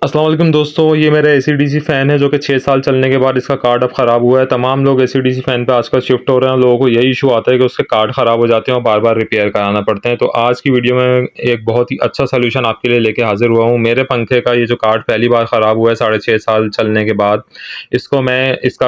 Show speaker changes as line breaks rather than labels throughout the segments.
अस्सलाम वालेकुम दोस्तों, ये मेरा एसी-डीसी फ़ैन है जो कि 6 साल चलने के बाद इसका कार्ड अब ख़राब हुआ है। तमाम लोग एसी-डीसी फ़ैन पे आजकल शिफ्ट हो रहे हैं। लोगों को यही इशू आता है कि उसके कार्ड ख़राब हो जाते हैं और बार-बार रिपेयर कराना पड़ते हैं। तो आज की वीडियो में एक बहुत ही अच्छा सॉल्यूशन आपके लिए लेके हाज़िर हुआ हूँ। मेरे पंखे का ये जो कार्ड पहली बार ख़राब हुआ है साढ़े 6 साल चलने के बाद, इसका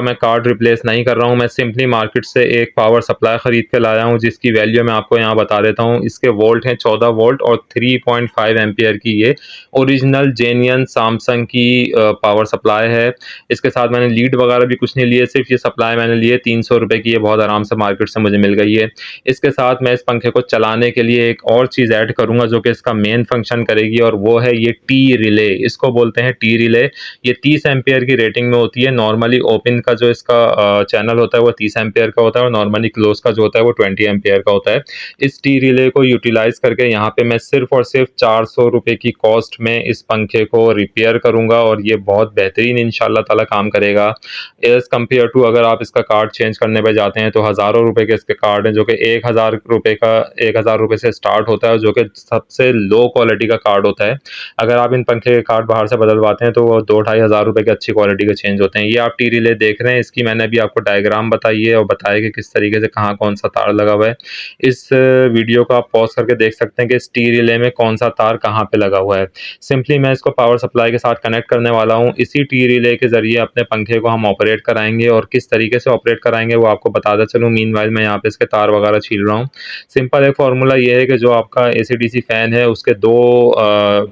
मैं कार्ड रिप्लेस नहीं कर रहा हूँ। मैं सिंपली मार्केट से एक पावर सप्लाई ख़रीद के लाया हूँ, जिसकी वैल्यू मैं आपको यहाँ बता देता हूँ। इसके वोल्ट हैं 14 वोल्ट और 3.5 एम्पीयर की ये ओरिजिनल जेन्युइन सैमसंग की पावर सप्लाई है। इसके साथ मैंने लीड वगैरह भी कुछ नहीं लिए, सिर्फ़ ये सप्लाई मैंने ली है ₹300 की, ये बहुत आराम से मार्केट से मुझे मिल गई है। इसके साथ मैं इस पंखे को चलाने के लिए एक और चीज़ ऐड करूँगा जो कि इसका मेन फंक्शन करेगी, और वो है ये टी रिले। इसको बोलते हैं टी रिले। ये 30 एम्पीयर की रेटिंग में होती है। नॉर्मली ओपन का जो इसका चैनल होता है वो 30 एम्पीयर का होता है और नॉर्मली क्लोज़ का जो होता है वो 20 एम्पीयर का होता है। इस टी रिले को यूटिलाइज़ करके यहाँ पे मैं सिर्फ़ और सिर्फ़ ₹400 की कॉस्ट में इस पंखे को रिपेयर करूँगा, और ये बहुत बेहतरीन इंशाअल्लाह ताला काम करेगा एज़ कम्पेयर टू अगर आप इसका कार्ड चेंज करने पे जाते हैं तो हज़ारों रुपए के इसके कार्ड हैं जो कि ₹1000 से स्टार्ट होता है, जो कि सबसे लो क्वालिटी का कार्ड होता है। अगर आप इन पंखे के कार्ड बाहर से बदलवाते हैं तो वो 2 ढाई हज़ार रुपए के अच्छी क्वालिटी के चेंज होते हैं। ये आप टी रिले देख रहे हैं, इसकी मैंने अभी आपको डायग्राम बताई है और बताया कि किस तरीके से कहाँ कौन-सा तार लगा हुआ है। इस वीडियो को आप पॉज़ करके देख सकते हैं कि इस टी रिले में कौन-सा तार कहाँ पे लगा हुआ है। सिंपली मैं इसको पावर सप्लाई के साथ कनेक्ट करने वाला हूँ। इसी टी रिले के ज़रिए अपने पंखे को हम ऑपरेट कराएँगे, और किस तरीके से ऑपरेट कराएँगे वो आपको बताता चलूँ। मीनवाइल मैं यहाँ पे इसके तार वगैरह छील रहा हूँ। सिंपल एक फ़ॉर्मूला ये है कि जो आपका एसी-डीसी फ़ैन है उसके 2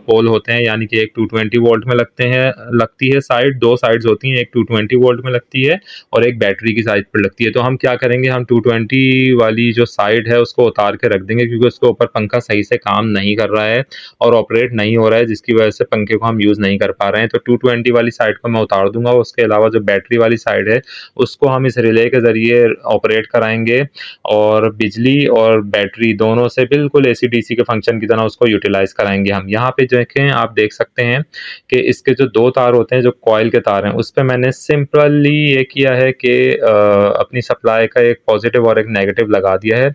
पोल होते हैं, यानी कि एक 220 वोल्ट में लगती है साइड, 2 साइड्स होती हैं, एक 220 वोल्ट में लगती है और एक बैटरी की साइड पर लगती है। तो हम क्या करेंगे, हम 220 वाली जो साइड है उसको उतार के रख देंगे, क्योंकि उसके ऊपर पंखा सही से काम नहीं कर रहा है और ऑपरेट नहीं हो रहा है, जिसकी वजह से पंखे को हम यूज़ नहीं कर पा रहे हैं। तो 220 वाली साइड को मैं उतार दूँगा। उसके अलावा जो बैटरी वाली साइड है उसको हम इस रिले के ज़रिए ऑपरेट कराएँगे, और बिजली और बैटरी दोनों से बिल्कुल एसी-डीसी के फंक्शन की तरह उसको यूटिलाइज़ कराएँगे हम। यहाँ पे देखें, आप देख सकते हैं कि इसके जो 2 तार होते हैं, जो कॉइल के तार हैं, उस पे मैंने सिंपली ये किया है कि अपनी सप्लाई का एक पॉज़िटिव और एक नेगेटिव लगा दिया है।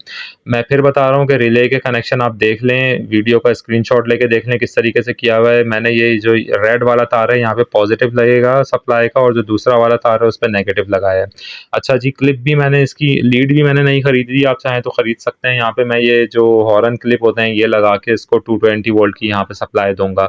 मैं फिर बता रहा हूँ कि रिले के कनेक्शन आप देख लें, वीडियो का स्क्रीनशॉट लेके देख लें किस तरीके से किया हुआ है। मैंने ये जो रेड वाला तार है यहाँ पे पॉज़िटिव लगेगा सप्लाई का, और जो दूसरा वाला तार है उस पे नेगेटिव लगाया है। अच्छा जी, क्लिप भी मैंने इसकी लीड भी मैंने नहीं खरीदी, आप चाहें तो खरीद सकते हैं। यहाँ पे मैं ये जो हॉर्न क्लिप होते हैं ये लगा के इसको 220 वोल्ट की यहाँ पे सप्लाई दूँगा।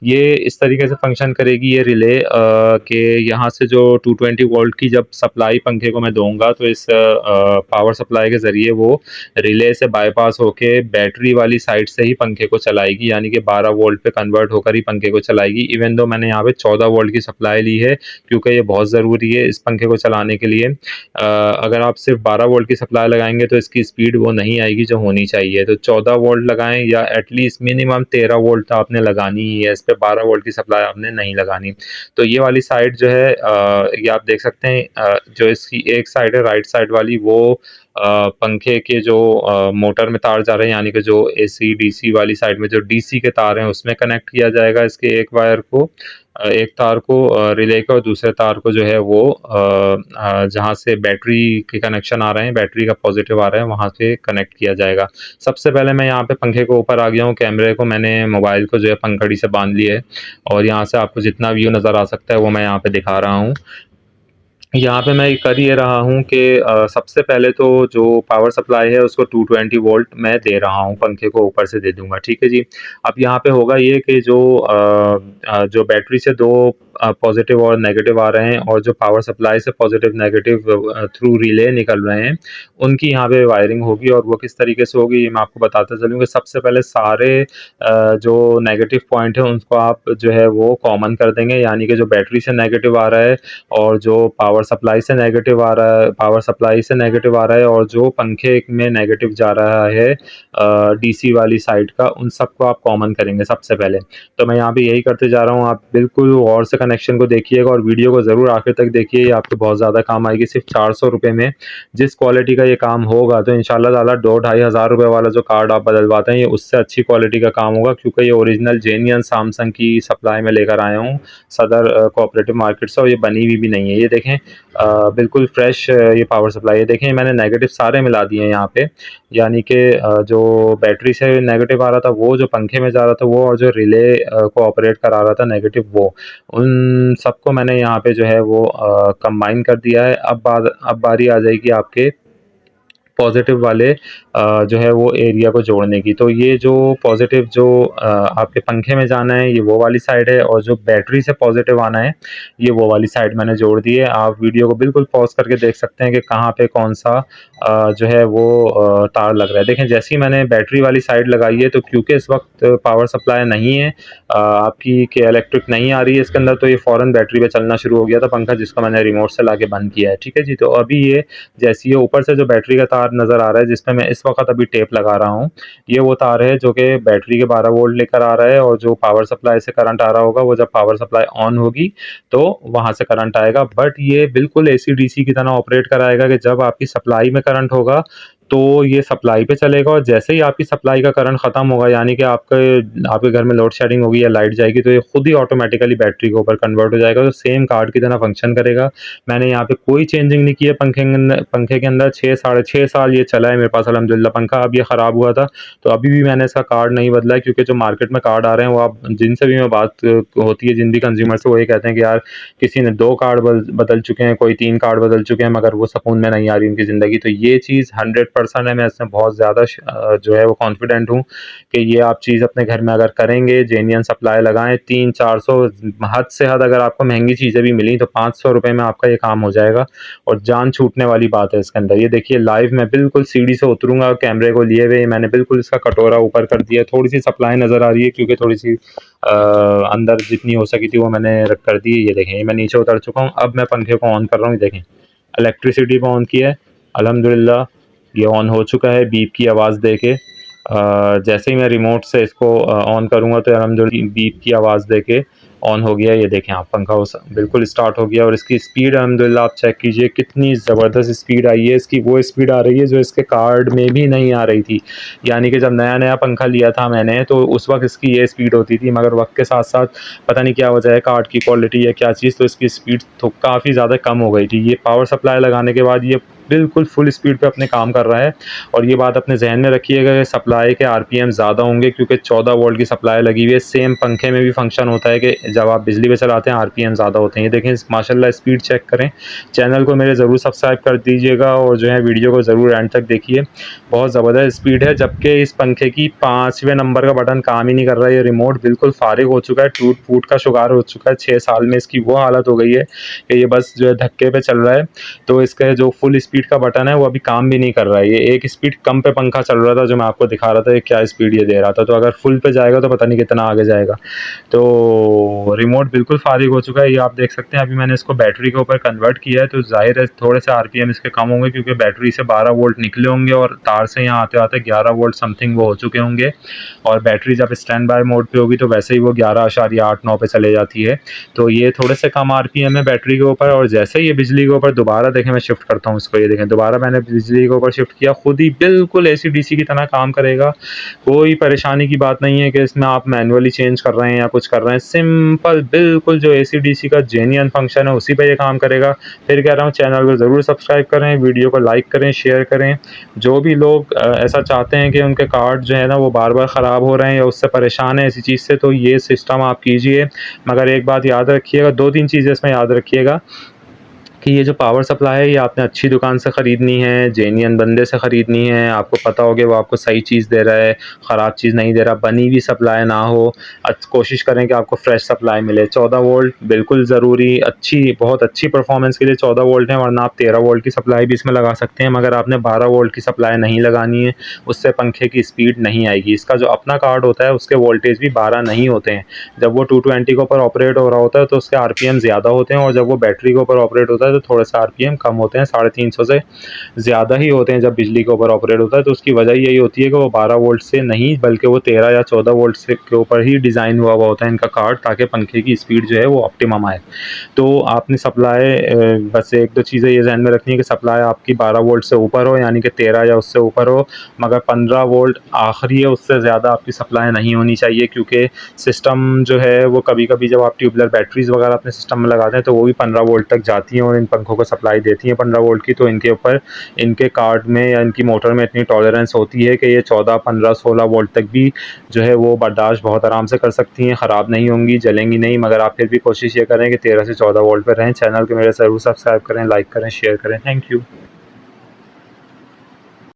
ये इस तरीके से फंक्शन करेगी ये रिले कि यहाँ से जो 220 वोल्ट की जब सप्लाई पंखे को मैं दूँगा तो इस पावर सप्लाई के ज़रिए वो रिले से बायपास होके बैटरी वाली साइड से ही पंखे को चलाएगी, यानी कि 12 वोल्ट पे कन्वर्ट होकर ही पंखे को चलाएगी। इवन दो मैंने यहाँ पे 14 वोल्ट की सप्लाई ली है, क्योंकि ये बहुत ज़रूरी है इस पंखे को चलाने के लिए। अगर आप सिर्फ 12 वोल्ट की सप्लाई लगाएंगे तो इसकी स्पीड वो नहीं आएगी जो होनी चाहिए। तो 14 वोल्ट लगाएं, या एटलीस्ट मिनिमम 13 वोल्ट तो आपने लगानी ही है। इस पे 12 वोल्ट की सप्लाई आपने नहीं लगानी। तो ये वाली साइड जो है ये आप देख सकते हैं, जो इसकी एक साइड है राइट साइड वाली, वो पंखे के जो मोटर में तार जा रहे हैं, यानी कि जो एसी डीसी वाली साइड में जो डीसी के तार हैं उसमें कनेक्ट किया जाएगा इसके एक वायर को, एक तार को रिले का, और दूसरे तार को जो है वो जहाँ से बैटरी के कनेक्शन आ रहे हैं, बैटरी का पॉजिटिव आ रहा है, वहाँ से कनेक्ट किया जाएगा। सबसे पहले मैं यहाँ पे पंखे को ऊपर आ गया हूँ, कैमरे को मैंने मोबाइल को जो है पंखड़ी से बांध लिया है, और यहाँ से आपको जितना व्यू नज़र आ सकता है वो मैं यहाँ पे दिखा रहा हूँ। यहाँ पे मैं कर ये रहा हूँ कि सबसे पहले तो जो पावर सप्लाई है उसको 220 वोल्ट मैं दे रहा हूँ, पंखे को ऊपर से दे दूँगा, ठीक है जी। अब यहाँ पे होगा ये कि जो बैटरी से 2 पॉज़िटिव और नेगेटिव आ रहे हैं, और जो पावर सप्लाई से पॉज़िटिव नेगेटिव थ्रू रिले निकल रहे हैं, उनकी यहाँ पे वायरिंग होगी, और वो किस तरीके से होगी ये मैं आपको बताता चलूँ कि सबसे पहले सारे जो नेगेटिव पॉइंट है उनको आप जो है वो कॉमन कर देंगे, यानी कि जो बैटरी से नेगेटिव आ रहा है और जो पावर सप्लाई से नेगेटिव आ रहा है और जो पंखे में नेगेटिव जा रहा है डीसी वाली साइड का, उन सबको आप कॉमन करेंगे सबसे पहले। तो मैं यहाँ पे यही करते जा रहा हूँ, आप बिल्कुल गौर से कनेक्शन को देखिएगा और वीडियो को ज़रूर आखिर तक देखिए, ये आपको बहुत ज़्यादा काम आएगी। सिर्फ 400 रुपये में जिस क्वालिटी का ये काम होगा तो इंशाल्लाह ताला 2-2,500 रुपये वाला जो कार्ड आप बदलवाते हैं, ये उससे अच्छी क्वालिटी का काम होगा, क्योंकि ये ओरिजिनल जेन्युइन सैमसंग की सप्लाई में लेकर आया हूँ सदर कोऑपरेटिव मार्केट से, और ये बनी हुई भी नहीं है। ये देखें बिल्कुल फ्रेश ये पावर सप्लाई है। देखें मैंने नेगेटिव सारे मिला दिए हैं यहाँ पे, यानी कि जो बैटरी से नेगेटिव आ रहा था वो, जो पंखे में जा रहा था वो, और जो रिले को ऑपरेट करा रहा था नेगेटिव वो, उन सबको मैंने यहाँ पे जो है वो कंबाइन कर दिया है। अब बारी आ जाएगी आपके पॉजिटिव वाले जो है वो एरिया को जोड़ने की। तो ये जो पॉजिटिव जो आपके पंखे में जाना है ये वो वाली साइड है, और जो बैटरी से पॉजिटिव आना है ये वो वाली साइड मैंने जोड़ दी है। आप वीडियो को बिल्कुल पॉज करके देख सकते हैं कि कहाँ पे कौन सा जो है वो तार लग रहा है। देखें जैसे ही मैंने बैटरी वाली साइड लगाई है, तो क्योंकि इस वक्त पावर सप्लाई नहीं है आपकी के इलेक्ट्रिक नहीं आ रही है इसके अंदर, तो ये फ़ौरन बैटरी पे चलना शुरू हो गया था पंखा, जिसको मैंने रिमोट से ला के बंद किया है। ठीक है जी। तो अभी ये जैसे ये ऊपर से जो बैटरी का तार नज़र आ रहा है, जिसमें मैं इस वक्त अभी टेप लगा रहा हूँ, ये वो तार है जो कि बैटरी के 12 वोल्ट लेकर आ रहा है, और जो पावर सप्लाई से करंट आ रहा होगा वो जब पावर सप्लाई ऑन होगी तो वहाँ से करंट आएगा। बट ये बिल्कुल एसी डीसी की तरह ऑपरेट कराएगा कि जब आपकी सप्लाई में करंट होगा तो ये सप्लाई पे चलेगा, और जैसे ही आपकी सप्लाई का करंट ख़त्म होगा, यानी कि आपके घर में लोड शेडिंग होगी या लाइट जाएगी, तो ये खुद ही ऑटोमेटिकली बैटरी के ऊपर कन्वर्ट हो जाएगा, तो सेम कार्ड की तरह फंक्शन करेगा। मैंने यहाँ पे कोई चेंजिंग नहीं की है। पंखे के अंदर 6-6.5 साल ये चला है मेरे पास अल्हम्दुलिल्लाह पंखा। अब ये ख़राब हुआ था तो अभी भी मैंने इसका कार्ड नहीं बदला है, क्योंकि जो मार्केट में कार्ड आ रहे हैं वो, आप जिनसे भी मैं बात होती है जिन भी कंज्यूमर से, वो ये कहते हैं कि यार किसी ने 2 कार्ड बदल चुके हैं, कोई 3 कार्ड बदल चुके हैं, मगर वो सुकून में नहीं आ रही उनकी ज़िंदगी। तो ये चीज़ 100% है, मैं इसमें बहुत ज़्यादा जो है वो कॉन्फिडेंट हूँ कि ये आप चीज़ अपने घर में अगर करेंगे, जेन्युइन सप्लाई लगाएं, 300-400 हद से हद अगर आपको महंगी चीज़ें भी मिली तो 500 रुपये में आपका ये काम हो जाएगा, और जान छूटने वाली बात है इसके अंदर। ये देखिए लाइव मैं बिल्कुल सीढ़ी से उतरूँगा कैमरे को लिए हुए, मैंने बिल्कुल इसका कटोरा ऊपर कर दिया। थोड़ी सी सप्लाई नज़र आ रही है क्योंकि थोड़ी सी अंदर जितनी हो सकी थी वो मैंने रख कर दी। ये देखें मैं नीचे उतर चुका हूँ। अब मैं पंखे को ऑन कर रहा हूँ। देखें इलेक्ट्रिसिटी पे ऑन किया है, अल्हम्दुलिल्लाह ये ऑन हो चुका है बीप की आवाज़ दे के। जैसे ही मैं रिमोट से इसको ऑन करूँगा तो अल्हम्दुलिल्लाह बीप की आवाज़ दे के ऑन हो गया। ये देखें आप पंखा बिल्कुल स्टार्ट हो गया, और इसकी स्पीड अल्हम्दुलिल्लाह आप चेक कीजिए कितनी ज़बरदस्त स्पीड आई है इसकी। वो स्पीड आ रही है जो इसके कार्ड में भी नहीं आ रही थी, यानी कि जब नया नया पंखा लिया था मैंने तो उस वक्त इसकी ये स्पीड होती थी, मगर वक्त के साथ साथ पता नहीं क्या वजह है, कार्ड की क्वालिटी या क्या चीज़, तो इसकी स्पीड तो काफ़ी ज़्यादा कम हो गई थी। ये पावर सप्लाई लगाने के बाद ये बिल्कुल फुल स्पीड पे अपने काम कर रहा है। और ये बात अपने जहन में रखिएगा कि सप्लाई के आरपीएम ज़्यादा होंगे क्योंकि 14 वोल्ट की सप्लाई लगी हुई है। सेम पंखे में भी फंक्शन होता है कि जब आप बिजली पे चलाते हैं आरपीएम ज़्यादा होते हैं। ये देखें माशाल्लाह स्पीड चेक करें। चैनल को मेरे ज़रूर सब्सक्राइब कर दीजिएगा और जो है वीडियो को ज़रूर एंड तक देखिए। बहुत ज़बरदस्त स्पीड है, जबकि इस पंखे की 5वें नंबर का बटन काम ही नहीं कर रहा है। ये रिमोट बिल्कुल फारिग हो चुका है, टूट फूट का शिकार हो चुका है। 6 साल में इसकी वो हालत हो गई है कि ये बस जो है धक्के पे चल रहा है। तो इसका जो फुल स्पीड का बटन है वो अभी काम भी नहीं कर रहा है। ये एक स्पीड कम पे पंखा चल रहा था जो मैं आपको दिखा रहा था क्या स्पीड ये दे रहा था। तो अगर फुल पे जाएगा तो पता नहीं कितना आगे जाएगा। तो रिमोट बिल्कुल फारिग हो चुका है, ये आप देख सकते हैं। अभी मैंने इसको बैटरी के ऊपर कन्वर्ट किया है तो जाहिर है थोड़े से आरपीएम इसके कम होंगे क्योंकि बैटरी से 12 वोल्ट निकले होंगे और तार से यहाँ आते आते 11 वोल्ट समथिंग वो हो चुके होंगे। और बैटरी जब स्टैंड बाय मोड पे होगी तो वैसे ही वो 11.89 पे चले जाती है। तो ये थोड़े से कम आरपीएम है बैटरी के ऊपर। और जैसे ही ये बिजली के ऊपर दोबारा देखें मैं शिफ्ट करता हूँ इसको, ये देखें दोबारा मैंने बिजली के ऊपर शिफ्ट किया, खुद ही बिल्कुल एसी डीसी की तरह काम करेगा। कोई परेशानी की बात नहीं है कि इसमें आप मैनुअली चेंज कर रहे हैं या कुछ कर रहे हैं। सिंपल बिल्कुल जो एसी डीसी का जेन्युइन फंक्शन है उसी पे ये काम करेगा। फिर कह रहा हूँ चैनल को ज़रूर सब्सक्राइब करें, वीडियो को लाइक करें, शेयर करें। जो भी लोग ऐसा चाहते हैं कि उनके कार्ड जो है ना वो बार बार ख़राब हो रहे हैं या उससे परेशान है इसी चीज़ से, तो ये सिस्टम आप कीजिए। मगर एक बात याद रखिएगा, 2-3 चीज़ें इसमें याद रखिएगा कि ये जो पावर सप्लाई है ये आपने अच्छी दुकान से ख़रीदनी है, जेन्युइन बंदे से ख़रीदनी है। आपको पता हो कि वो आपको सही चीज़ दे रहा है, ख़राब चीज़ नहीं दे रहा। बनी हुई सप्लाई ना हो, कोशिश करें कि आपको फ्रेश सप्लाई मिले। 14 वोल्ट बिल्कुल ज़रूरी, बहुत अच्छी परफॉर्मेंस के लिए 14 वोल्ट है, वरना आप 13 वोल्ट की सप्लाई भी इसमें लगा सकते हैं। मगर आपने 12 वोल्ट की सप्लाई नहीं लगानी है, उससे पंखे की स्पीड नहीं आएगी। इसका जो अपना कार्ड होता है उसके वोल्टेज भी 12 नहीं होते हैं। जब वो 220 के ऊपर ऑपरेट हो रहा होता है तो उसके आरपीएम ज़्यादा होते हैं, और जब वो बैटरी के ऊपर ऑपरेट होता है तो थोड़े से RPM कम होते हैं, 350 से ज़्यादा ही होते हैं जब बिजली के ऊपर ऑपरेट होता है। तो उसकी वजह यही होती है कि वो 12 वोल्ट से नहीं बल्कि वो 13 या 14 वोल्ट से के ऊपर ही डिज़ाइन हुआ होता है इनका कार्ड, ताकि पंखे की स्पीड जो है वो ऑप्टिमम आए। तो आपने सप्लाई बस 1-2 चीज़ें ये ज़हन में रखनी है कि सप्लाई आपकी 12 वोल्ट से ऊपर हो, यानी कि 13 या उससे ऊपर हो, मगर 15 वोल्ट आखिरी है, उससे ज़्यादा आपकी सप्लाई नहीं होनी चाहिए, क्योंकि सिस्टम जो है वो कभी-कभी जब आप ट्यूबलर बैटरीज़ वगैरह अपने सिस्टम में लगाते हैं तो वो भी 15 वोल्ट तक जाती हैं और इन पंखों को सप्लाई देती हैं 15 वोल्ट की। तो इनके ऊपर इनके कार्ड में या इनकी मोटर में इतनी टॉलरेंस होती है कि ये 14, 15, 16 वोल्ट तक भी जो है वो बर्दाश्त बहुत आराम से कर सकती हैं, ख़राब नहीं होंगी, जलेंगी नहीं। मगर आप फिर भी कोशिश ये करें कि 13 से 14 वोल्ट पर रहें। चैनल को मेरे ज़रूर सब्सक्राइब करें, लाइक करें, शेयर करें। Thank you.